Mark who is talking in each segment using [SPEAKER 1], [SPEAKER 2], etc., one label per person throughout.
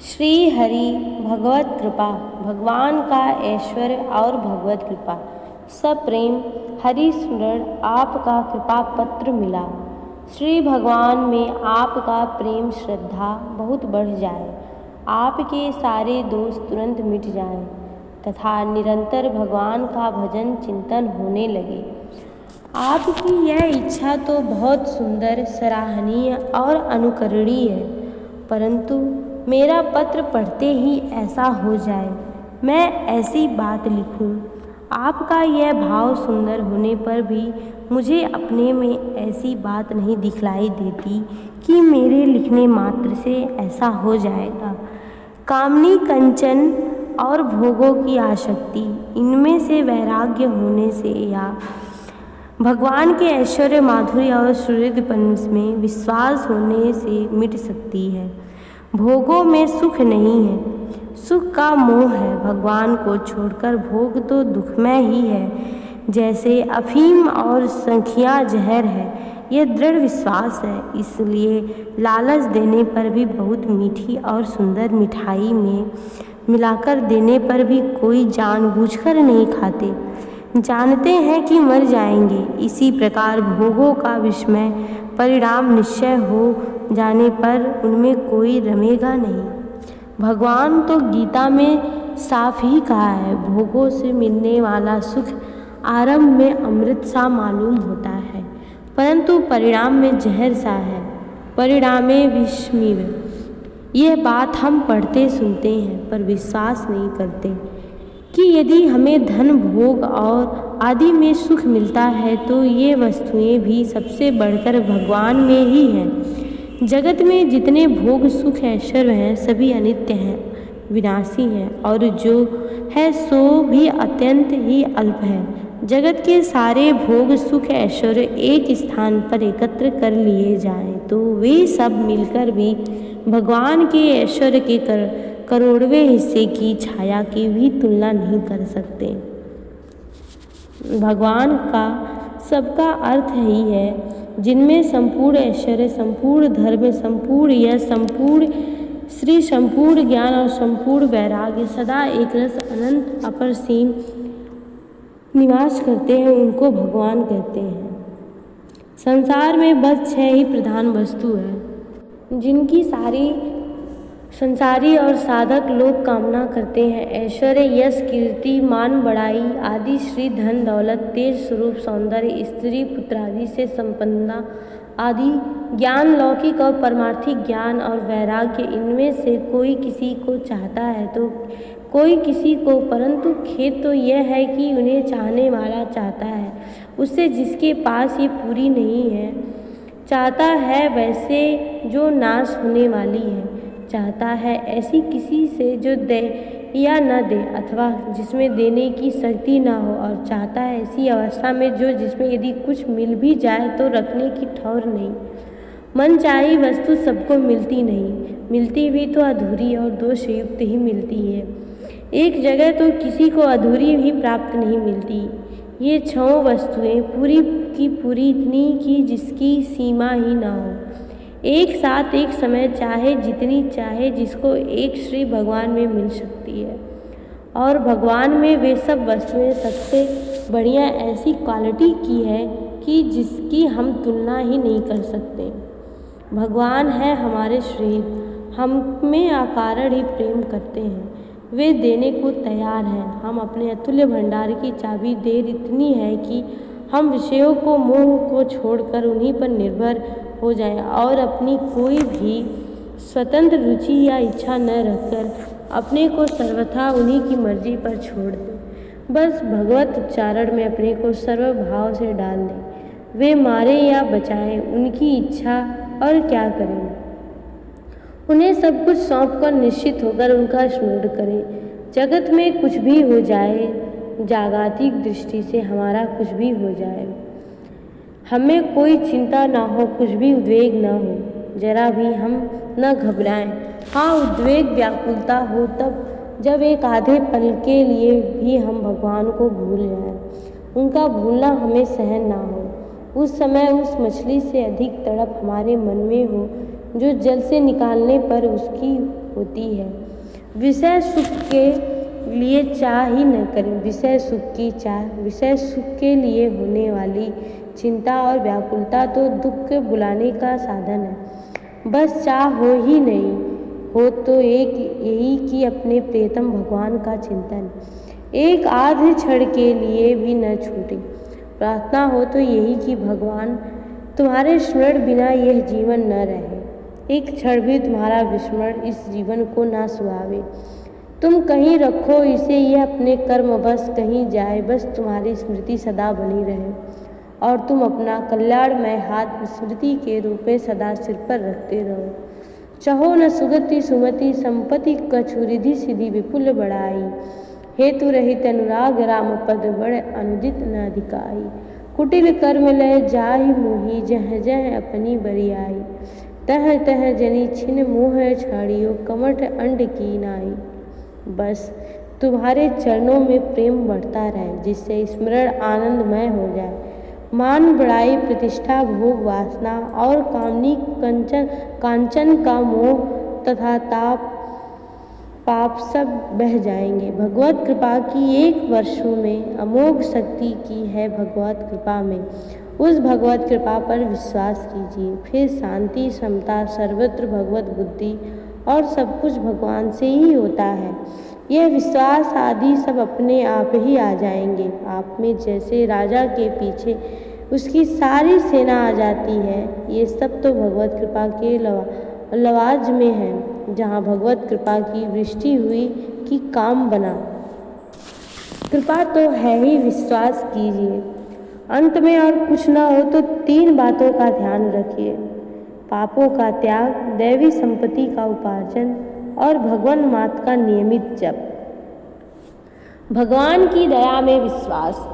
[SPEAKER 1] श्री हरि भगवत कृपा, भगवान का ऐश्वर्य और भगवत कृपा, सब प्रेम हरि सुमरण आपका कृपा पत्र मिला। श्री भगवान में आपका प्रेम श्रद्धा बहुत बढ़ जाए, आपके सारे दोष तुरंत मिट जाएं तथा निरंतर भगवान का भजन चिंतन होने लगे। आपकी यह इच्छा तो बहुत सुंदर, सराहनीय और अनुकरणीय है, परंतु मेरा पत्र पढ़ते ही ऐसा हो जाए, मैं ऐसी बात लिखूं। आपका यह भाव सुंदर होने पर भी मुझे अपने में ऐसी बात नहीं दिखलाई देती कि मेरे लिखने मात्र से ऐसा हो जाएगा। कामनी, कंचन और भोगों की आसक्ति, इनमें से वैराग्य होने से या भगवान के ऐश्वर्य, माधुर्य और सुहृदपन में विश्वास होने से मिट सकती है। भोगों में सुख नहीं है, सुख का मोह है। भगवान को छोड़कर भोग तो दुखमय ही है, जैसे अफीम और संखिया जहर है। यह दृढ़ विश्वास है, इसलिए लालच देने पर भी बहुत मीठी और सुंदर मिठाई में मिलाकर देने पर भी कोई जानबूझकर नहीं खाते, जानते हैं कि मर जाएंगे। इसी प्रकार भोगों का विस्मय परिणाम निश्चय हो जाने पर उनमें कोई रमेगा नहीं। भगवान तो गीता में साफ ही कहा है, भोगों से मिलने वाला सुख आरंभ में अमृत सा मालूम होता है, परंतु परिणाम में जहर सा है, परिणामे विषमिव। यह बात हम पढ़ते सुनते हैं पर विश्वास नहीं करते कि यदि हमें धन, भोग और आदि में सुख मिलता है तो ये वस्तुएं भी सबसे बढ़कर भगवान में ही हैं। जगत में जितने भोग, सुख, ऐश्वर्य हैं सभी अनित्य हैं, विनाशी हैं, और जो है सो भी अत्यंत ही अल्प है। जगत के सारे भोग, सुख, ऐश्वर्य एक स्थान पर एकत्र कर लिए जाएं तो वे सब मिलकर भी भगवान के ऐश्वर्य के करोड़वें हिस्से की छाया की भी तुलना नहीं कर सकते। भगवान का सबका अर्थ ही है, जिनमें संपूर्ण ऐश्वर्य, संपूर्ण धर्म, संपूर्ण यश, संपूर्ण श्री, संपूर्ण ज्ञान और संपूर्ण वैराग्य सदा एक रस अनंत अपरसीम निवास करते हैं, उनको भगवान कहते हैं। संसार में बस 6 ही प्रधान वस्तु है जिनकी सारी संसारी और साधक लोग कामना करते हैं। ऐश्वर्य, यश, कीर्ति, मान, बड़ाई आदि, श्री, धन, दौलत, तेज, स्वरूप, सौंदर्य, स्त्री, पुत्र आदि से संपन्नता आदि, ज्ञान, लौकिक और परमार्थिक ज्ञान और वैराग्य, इनमें से कोई किसी को चाहता है तो कोई किसी को, परंतु खेद तो यह है कि उन्हें चाहने वाला चाहता है उससे जिसके पास ये पूरी नहीं है, चाहता है वैसे जो नाश होने वाली है, चाहता है ऐसी किसी से जो दे या न दे अथवा जिसमें देने की शक्ति न हो, और चाहता है ऐसी अवस्था में जो जिसमें यदि कुछ मिल भी जाए तो रखने की ठौर नहीं। मनचाही वस्तु सबको मिलती नहीं, मिलती भी तो अधूरी और दोष युक्त ही मिलती है। एक जगह तो किसी को अधूरी भी प्राप्त नहीं मिलती। ये 6 वस्तुएं पूरी की पूरी इतनी कि जिसकी सीमा ही न हो, एक साथ एक समय चाहे जितनी चाहे जिसको एक श्री भगवान में मिल सकती है। और भगवान में वे सब वस्तुएं सबसे बढ़िया ऐसी क्वालिटी की है कि जिसकी हम तुलना ही नहीं कर सकते। भगवान है हमारे श्री, हम में अकारण ही प्रेम करते हैं, वे देने को तैयार हैं। हम अपने अतुल्य भंडार की चाबी देर इतनी है कि हम विषयों को, मोह को छोड़कर उन्हीं पर निर्भर हो जाएं और अपनी कोई भी स्वतंत्र रुचि या इच्छा न रखकर अपने को सर्वथा उन्हीं की मर्जी पर छोड़ दें। बस भगवत उच्चारण में अपने को सर्वभाव से डाल दें। वे मारे या बचाएं, उनकी इच्छा, और क्या करें। उन्हें सब कुछ सौंप कर निश्चित होकर उनका स्मरण करें। जगत में कुछ भी हो जाए, जागतिक दृष्टि से हमारा कुछ भी हो जाए, हमें कोई चिंता ना हो, कुछ भी उद्वेग ना हो, जरा भी हम न घबराएं। हाँ, उद्वेग, व्याकुलता हो तब जब एक आधे पल के लिए भी हम भगवान को भूल जाएं, उनका भूलना हमें सहन ना हो। उस समय उस मछली से अधिक तड़प हमारे मन में हो जो जल से निकालने पर उसकी होती है। विषय सुख के लिए चाह ही न करें। विषय सुख की चाह, विषय सुख के लिए होने वाली चिंता और व्याकुलता तो दुख के बुलाने का साधन है। बस चाह हो ही नहीं हो तो एक यही कि अपने प्रियतम भगवान का चिंतन एक आध क्षण के लिए भी न छूटे। प्रार्थना हो तो यही कि भगवान तुम्हारे स्मरण बिना यह जीवन न रहे, एक क्षण भी तुम्हारा विस्मरण इस जीवन को ना सुहावे। तुम कहीं रखो इसे, यह अपने कर्म बस कहीं जाए, बस तुम्हारी स्मृति सदा बनी रहे और तुम अपना कल्याणमय हाथ स्मृति के रूप में सदा सिर पर रखते रहो। चहो न सुगति सुमति संपत्ति कछु रिधि सिद्धि विपुल बढ़ाई, हेतु रहित अनुराग राम पद बड़ अनुदित न अधिकाई। कुटिल कर्म लय जाहि मोहि, जह जह अपनी बरियाई, तह तह जनी छिन मोह छाड़ियो, कमठ अंड की नाई। बस तुम्हारे चरणों में प्रेम बढ़ता रहे, जिससे स्मरण आनंदमय हो जाए। मान बड़ाई प्रतिष्ठा भोग वासना और कामनी कांचन का मोह तथा ताप पाप सब बह जाएंगे। भगवत कृपा की एक वर्षों में अमोघ शक्ति की है भगवत कृपा में। उस भगवत कृपा पर विश्वास कीजिए, फिर शांति समता सर्वत्र भगवत बुद्धि और सब कुछ भगवान से ही होता है। यह विश्वास आदि सब अपने आप ही आ जाएंगे आप में, जैसे राजा के पीछे उसकी सारी सेना आ जाती है। ये सब तो भगवत कृपा के लवाज में है। जहाँ भगवत कृपा की वृष्टि हुई कि काम बना। कृपा तो है ही, विश्वास कीजिए। अंत में और कुछ न हो तो 3 बातों का ध्यान रखिए: पापों का त्याग, दैवी संपत्ति का उपार्जन और भगवान मात का नियमित जप। भगवान की दया में विश्वास।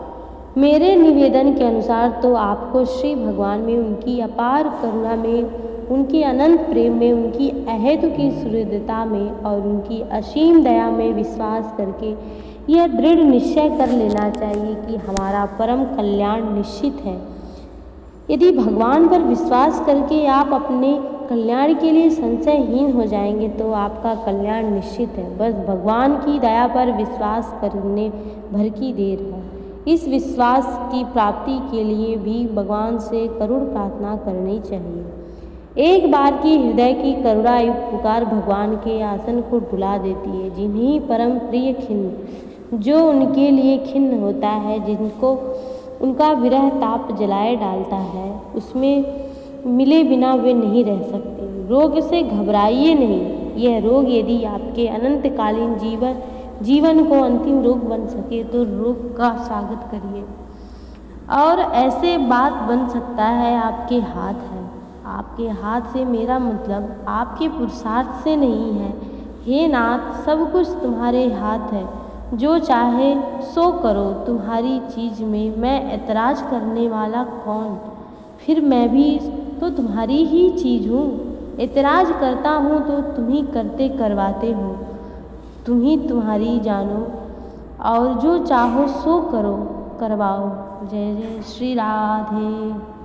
[SPEAKER 1] मेरे निवेदन के अनुसार तो आपको श्री भगवान में, उनकी अपार करुणा में, उनकी अनंत प्रेम में, उनकी अहेतु की सुहृदता में और उनकी असीम दया में विश्वास करके यह दृढ़ निश्चय कर लेना चाहिए कि हमारा परम कल्याण निश्चित है। यदि भगवान पर विश्वास करके आप अपने कल्याण के लिए संशयहीन हो जाएंगे तो आपका कल्याण निश्चित है। बस भगवान की दया पर विश्वास करने भर की देर है। इस विश्वास की प्राप्ति के लिए भी भगवान से करुण प्रार्थना करनी चाहिए। एक बार की हृदय की करुणा युक्त पुकार भगवान के आसन को डुला देती है। जिन्हीं परम प्रिय खिन्न, जो उनके लिए खिन्न होता है, जिनको उनका विरह ताप जलाए डालता है, उसमें मिले बिना वे नहीं रह सकते। रोग से घबराइए नहीं। यह रोग यदि आपके अनंतकालीन जीवन को अंतिम रोग बन सके तो रोग का स्वागत करिए। और ऐसे बात बन सकता है आपके हाथ है। आपके हाथ से मेरा मतलब आपके पुरुषार्थ से नहीं है। हे नाथ, सब कुछ तुम्हारे हाथ है। जो चाहे सो करो। तुम्हारी चीज़ में मैं ऐतराज़ करने वाला कौन? फिर मैं भी तो तुम्हारी ही चीज़ हूँ। ऐतराज़ करता हूँ तो तुम ही करते करवाते हो। तुम ही तुम्हारी जानो और जो चाहो सो करो करवाओ। जय जय श्री राधे।